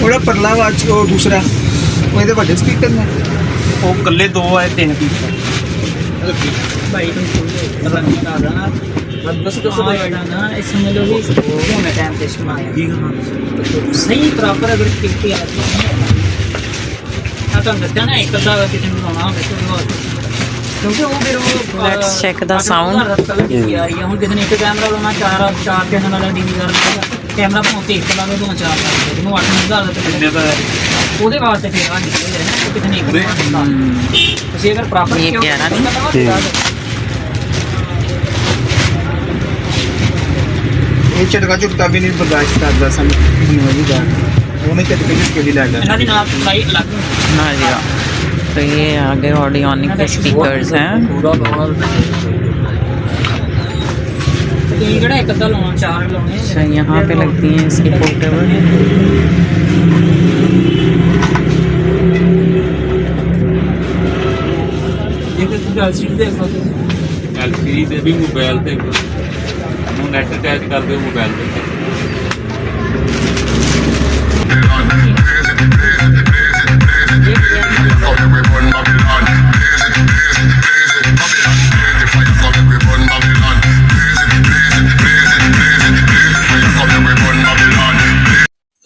ਉਹਦਾ ਪਰਲਾ ਆਵਾਜ਼ ਉਹ ਦੂਸਰਾ ਉਹਦੇ ਵੱਡੇ ਸਪੀਕਰ ਨੇ ਉਹ ਕੱਲੇ 2 ਆਏ 3 ਪੀਸ भाई तुम रंग आ जाना बस तो सब बैठा ना इसमें लोग होने टाइम पे इस्तेमाल सही प्रॉपर अगर कितनी आती है हाँ तो अंदर ना एक अद्धा किचन में होना क्योंकि वो फिर वो Let's check the sound. यार ये हम कितने एक कैमरा लाना 4 चैनल वाला डीवीआर कैमरा पाते एक ला लो 2 4 ਨੂੰ 8,000 ਕਿੰਨੇ ਦਾ ਹੈ ਉਹਦੇ ਵਾਸਤੇ ਫਿਰ ਆ ਨਿਕਲੇ ਨਾ ਕਿਤਨੇ ਇੱਕ ਤੁਸੀਂ ਅਗਰ ਪ੍ਰੋਪਰ ये प्यारा नहीं ਇਹ ਝਟਕਾ ਝੁਟਕਾ ਵੀ ਨਹੀਂ ਬਰਦਾਸ਼ਤ ਕਰਦਾ ਸਾਨੂੰ ਨਹੀਂ ਦਾ ਉਹਨੇ ਝਟਕੇ ਝੁਟਕੇ ਵੀ ਲੱਗ ਇਹਨਾਂ ਦੀ ਨਾਲ ਸਪਲਾਈ ਅਲੱਗ हाँ जी हाँ। तो ये आगे ऑडियोनिक के स्पीकर्स हैं। ਤੇ ਕਿਹੜਾ ਇੱਕ ਅੱਧਾ ਲਾਉਣਾ 4 ਲਾਉਣੇ अच्छा यहाँ पे लगती हैं इसकी पोर्टेबल। ਇੱਕ ਐਲਸੀਡੀ ਦੇਖ ਲਓ ਐਲਸੀਡੀ ਤੇ ਵੀ ਮੋਬਾਈਲ ਤੇ ਨੂੰ ਨੈਟ ਅਟੈਚ ਕਰ ਦਿਓ ਮੋਬਾਈਲ ਤੇ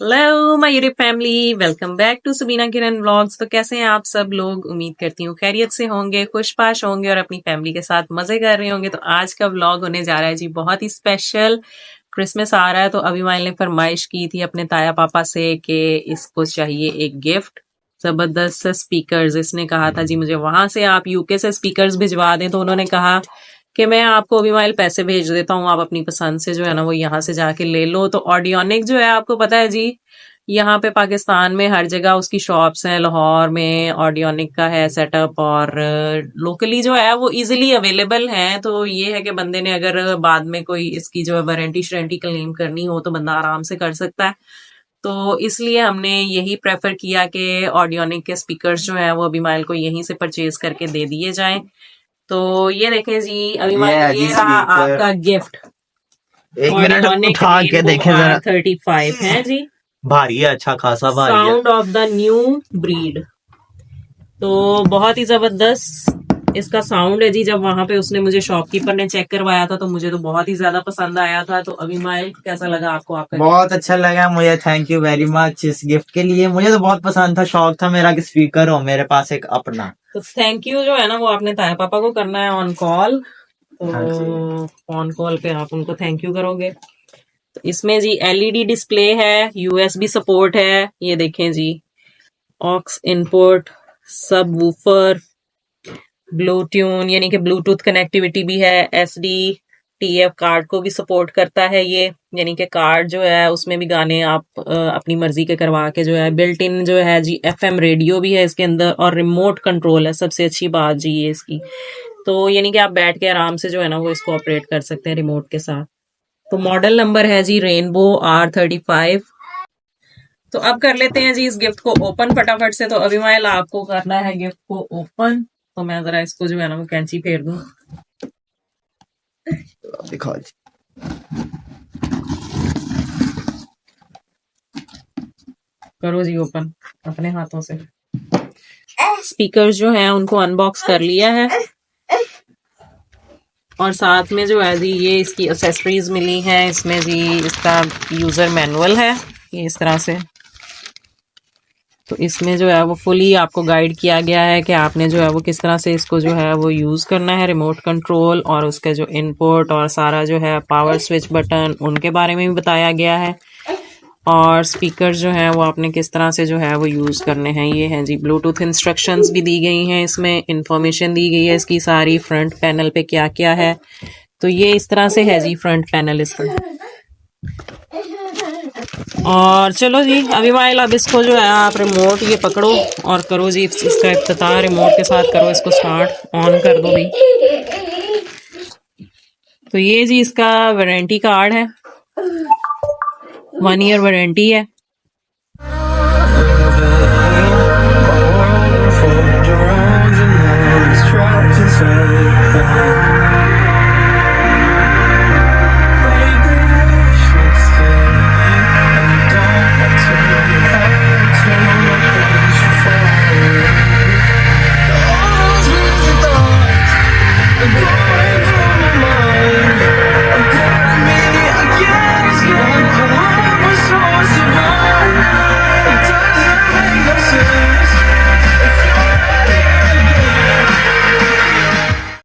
hello my YouTube family, welcome back to Sabina Kiran vlogs. तो कैसे हैं आप सब लोग? उम्मीद करती हूँ खैरियत से होंगे, खुशपाश होंगे और अपनी फैमिली के साथ मजे कर रहे होंगे। तो आज का व्लॉग होने जा रहा है जी बहुत ही स्पेशल। क्रिसमस आ रहा है तो अभिमानी ने फरमाइश की थी अपने ताया पापा से कि इसको चाहिए एक गिफ्ट, जबरदस्त स्पीकर्स। इसने कहा था जी मुझे वहां से आप यूके से स्पीकर्स भिजवा दें। तो उन्होंने कहा कि मैं आपको अभिमाइल पैसे भेज देता हूँ, आप अपनी पसंद से जो है ना वो यहाँ से जाके ले लो। तो ऑडियोनिक जो है आपको पता है जी, यहाँ पे पाकिस्तान में हर जगह उसकी शॉप्स हैं। लाहौर में ऑडियोनिक का है सेटअप और लोकली जो है वो इजीली अवेलेबल है। तो ये है कि बंदे ने अगर बाद में कोई इसकी जो है वारंटी श्रेंटी क्लेम करनी हो तो बंदा आराम से कर सकता है। तो इसलिए हमने यही प्रेफर किया कि ऑडियोनिक के स्पीकर्स जो है वो अभिमाइल को यहीं से परचेज करके दे दिए जाएं। तो ये देखें जी अभिमाइल, ये रहा आपका गिफ्ट। एक मिनट उठा के देखें जरा। 35 है जी, भारी है, अच्छा खासा भारी है। Sound of the new breed. तो बहुत ही जबरदस्त इसका साउंड है जी। जब वहां पे उसने मुझे शॉपकीपर ने चेक करवाया था तो मुझे तो बहुत ही ज्यादा पसंद आया था। तो अभिमाइल कैसा लगा आपको? आपका बहुत अच्छा लगा मुझे, थैंक यू वेरी मच इस गिफ्ट के लिए। मुझे तो बहुत पसंद था, शौक था मेरा कि स्पीकर हो मेरे पास एक अपना। तो थैंक यू जो है ना वो आपने ताया पापा को करना है ऑन कॉल। तो ऑन कॉल पे आप उनको थैंक यू करोगे। तो इसमें जी एलईडी डिस्प्ले है, यूएसबी सपोर्ट है, ये देखें जी, ऑक्स इनपुट, सब वूफर, ब्लूटूथ यानी कि ब्लूटूथ कनेक्टिविटी भी है, एसडी टीएफ कार्ड को भी सपोर्ट करता है ये, यानी कि कार्ड जो है उसमें भी गाने आप अपनी मर्जी के करवा के जो है। बिल्ट इन जो है जी एफएम रेडियो भी है इसके अंदर और रिमोट कंट्रोल है, सबसे अच्छी बात जी ये इसकी। तो यानी कि आप बैठ के आराम से जो है ना वो इसको ऑपरेट कर सकते हैं रिमोट के साथ। तो मॉडल नंबर है जी रेनबो R35। तो अब कर लेते हैं जी इस गिफ्ट को ओपन फटाफट से। तो अभिमाइल आपको करना है गिफ्ट को ओपन। तो मैं जरा इसको जो है ना वो कैंची फेर दूं। दिखाओ जी। करो जी ओपन अपने हाथों से। स्पीकर्स जो हैं उनको अनबॉक्स कर लिया है और साथ में जो है जी ये इसकी एक्सेसरीज मिली हैं। इसमें जी इसका यूजर मैनुअल है ये इस तरह से। तो इसमें जो है वो फुली आपको गाइड किया गया है कि आपने जो है वो किस तरह से इसको जो है वो यूज़ करना है। रिमोट कंट्रोल और उसका जो इनपुट और सारा जो है पावर स्विच बटन उनके बारे में भी बताया गया है। और स्पीकर जो है वो आपने किस तरह से जो है वो यूज़ करने हैं ये हैं जी। ब्लूटूथ इंस्ट्रक्शंस भी दी गई हैं, इसमें इंफॉर्मेशन दी गई है इसकी सारी, फ्रंट पैनल पे क्या क्या है। तो ये इस तरह से है जी फ्रंट पैनल इसका। और चलो जी अभिमाइल अब इसको जो है आप रिमोट ये पकड़ो और करो जी इसका इफ्तिताह रिमोट के साथ करो, इसको स्टार्ट ऑन कर दो भाई। तो ये जी इसका वारंटी कार्ड है, 1 ईयर वारंटी है।